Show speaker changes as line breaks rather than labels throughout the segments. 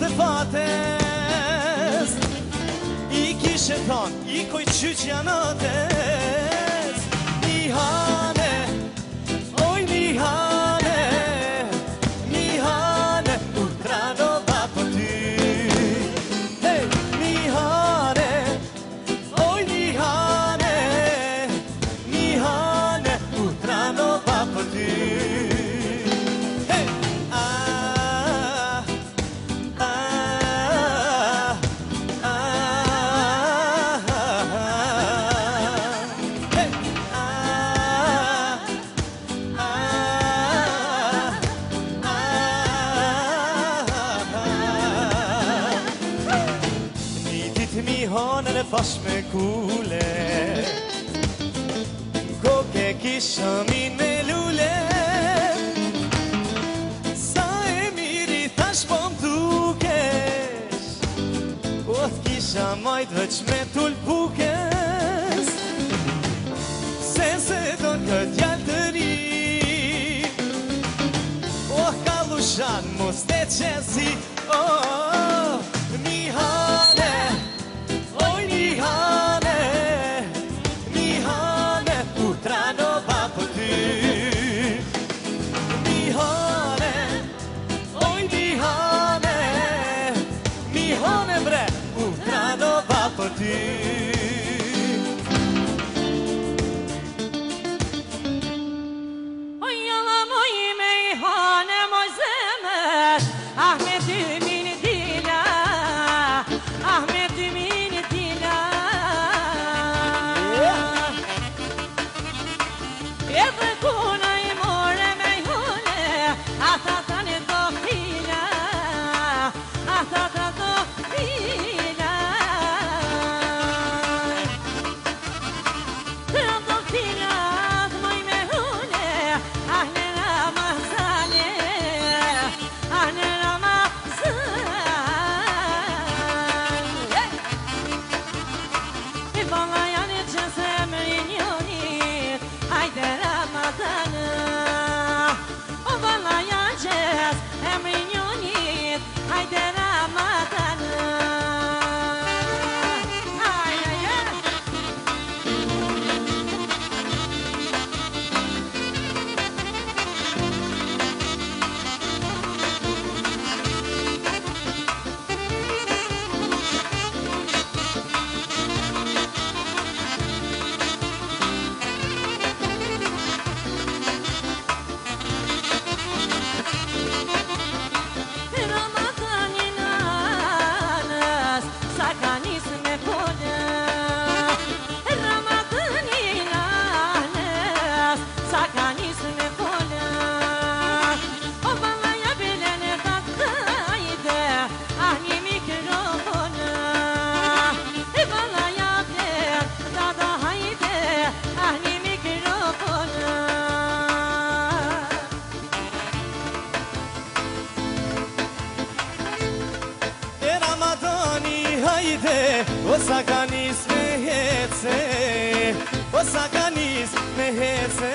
të fates I kishe thon, I koj qyqja nates Nihane, oj Nihane Nihane, Ultranova për ty Hey, Nihane, oj Nihane Nihane, Ultranova për ty Fash me kule Koke kisha min me lule Sa e miri tash po m'dukesh Oth kisha majt veç me tulpukes Se don kët jall të ri Oh kalushan mos te qesi Oh, Nihane Nihane, Nihane, Ultranova për ty Nihane, oj Nihane Nihane bre, Ultranova për ty
Oj jalla moj me I hane moj zemër Ah me ty min dila Ah me ty min Edhe kuna I more me jone Ata ta një do fila Ata ta do fila Të do fila Të moj me jone Ahne Ramazane Ahne Ramazane I balla janë që se më rinjonit Hajde Ramazane O balla janë që se më rinjonit Hajde Ramazane
O sa ka nis me hece O sa ka nis me hece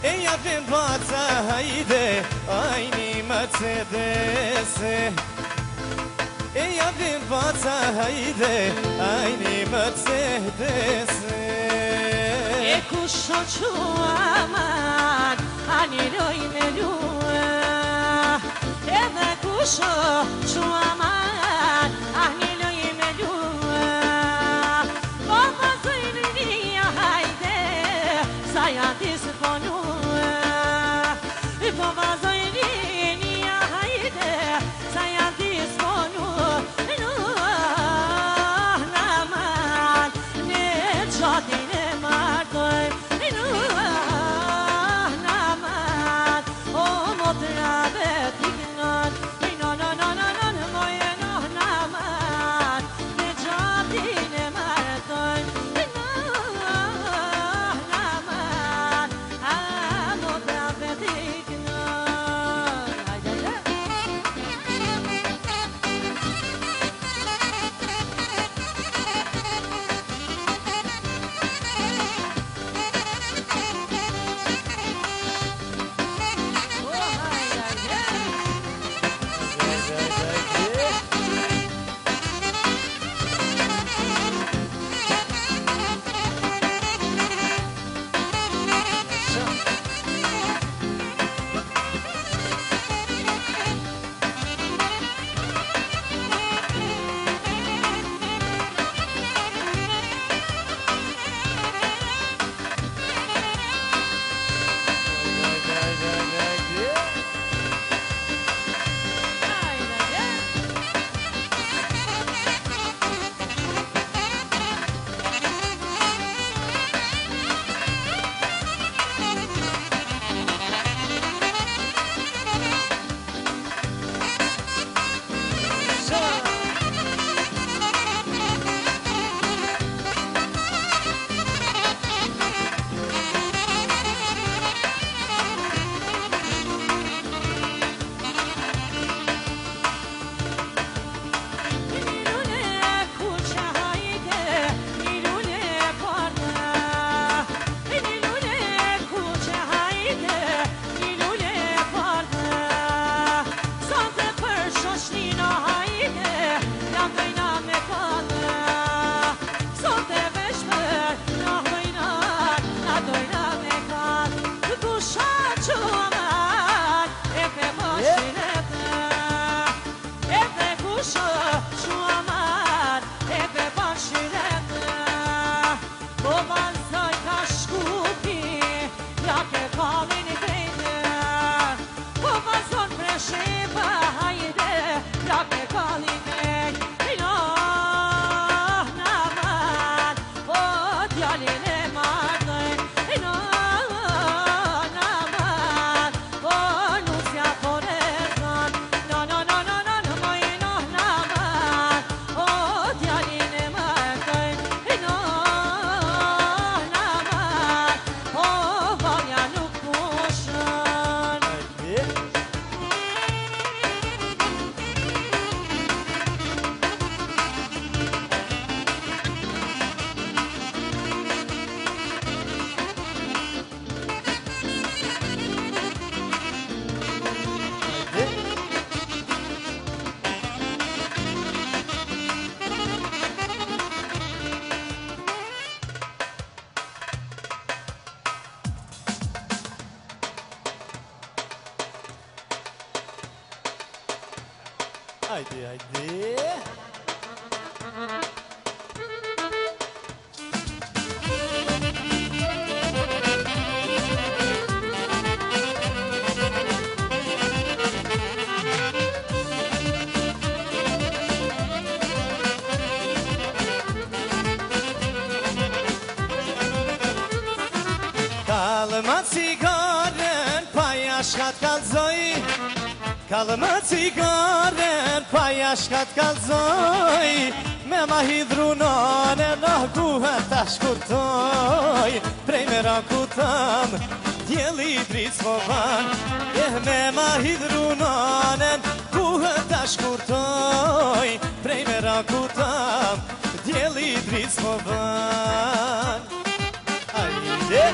E japim baca hajde Ajni Mercedese E japim baca hajde Ajni Mercedese
E kusho quaman Ani lojnë lua Edhe kusho quaman Ani lojnë lua Po të zëjnë hajde Sa janë disë ponua Po të zëjnë hajde Sa janë disë ponua Naman Ne qatin e martoj Naman O motra betik Ah
Hajde, hajde. Kalma cigaren, pa jashkat kalzoj. Kalma cigaren, pa jashkat kalzoj. Me ma hidrunone, në guhet ta shkurtoj. Prej me rakutam, djeli dric mo van. Me ma hidrunone, guhet ta shkurtoj. Prej me rakutam, djeli dric mo van. Ajde,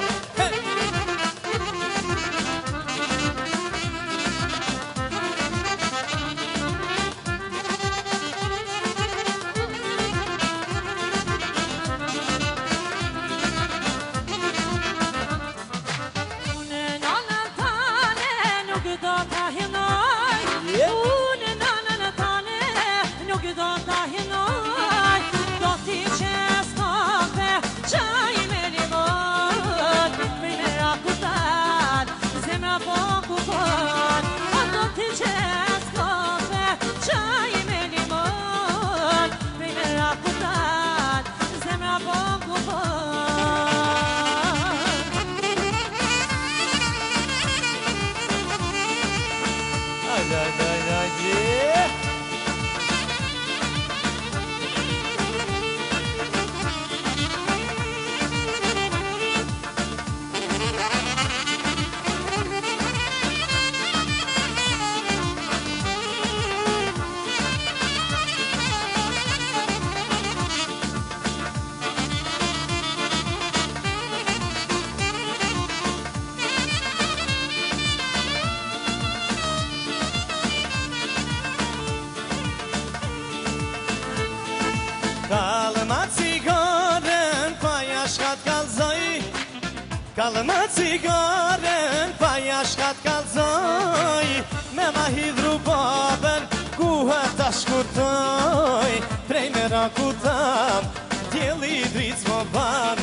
kalma cigaren, pa jashkat kalzoj. Kalma cigaren, pa jashkat kalzoj. Me ma hidru babën, guhet ta shkurtoj. Prej me rakutam, djeli dric mo ban.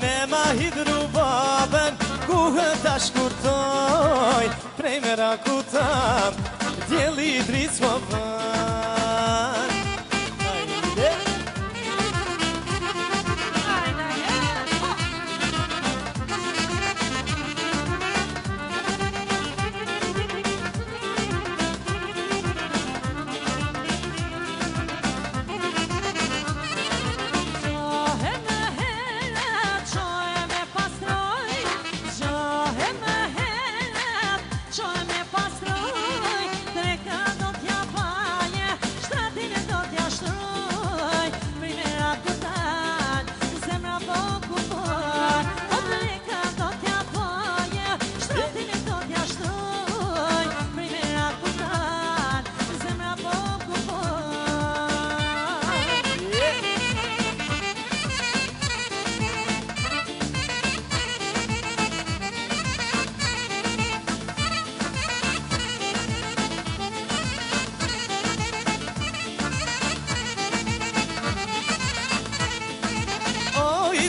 Me ma hidru babën, guhet ta shkurtoj. Prej me rakutam, djeli dric mo ban.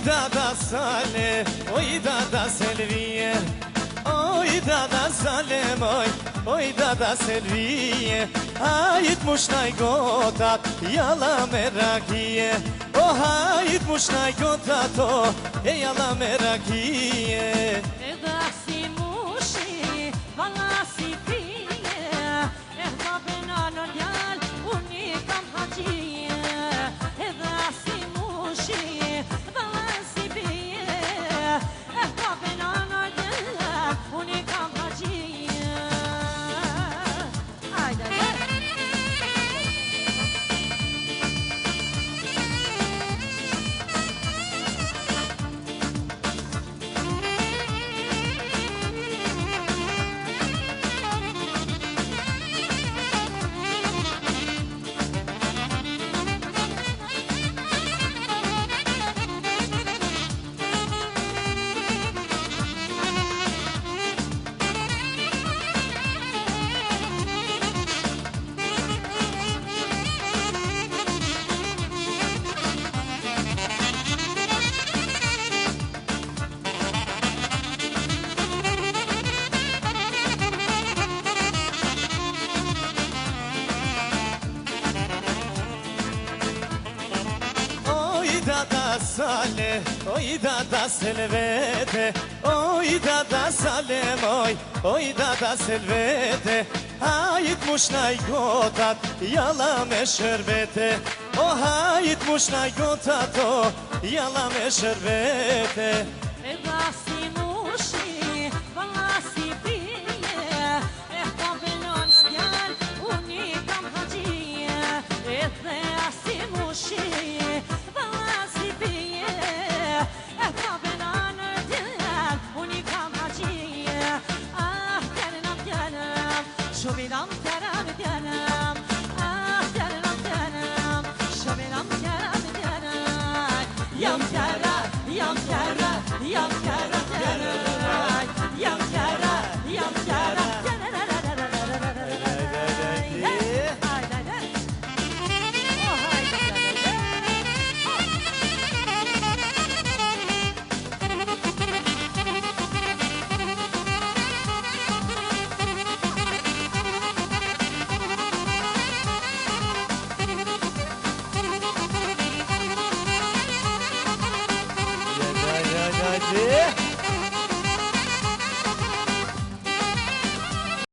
Dada Salem, oj dada Selvije. Oj dada Salem, oj dada Selvije. Hajt mushnaj gotat, jalla me rakije. O hajt mushnaj gotat, e jalla me rakije.
Edhe si mushi, valla si pije. Babën anon djal, unë i kam haqije. Edhe si mushi,
sale, oj dada selvete, oj dada sale moj, oj dada selvete. Hajt mushnaj gotat, jalla me shërbete, o hajt mushnaj gotat, o jalla me shërbete.
E vasi mushi, vasi pije, e kabelon djal, unë I kam haqije. E dhe asi mushi, vasi pije, e kabelon djal, unë I kam haqije. Ah, djalam, djalam, shobilam, djalam, djalam. Ah, djalam, djalam, shobilam, djalam, djalam. Jam djala, jam djala, jam djala, djala. Jam djala, jam djala,
Yeah.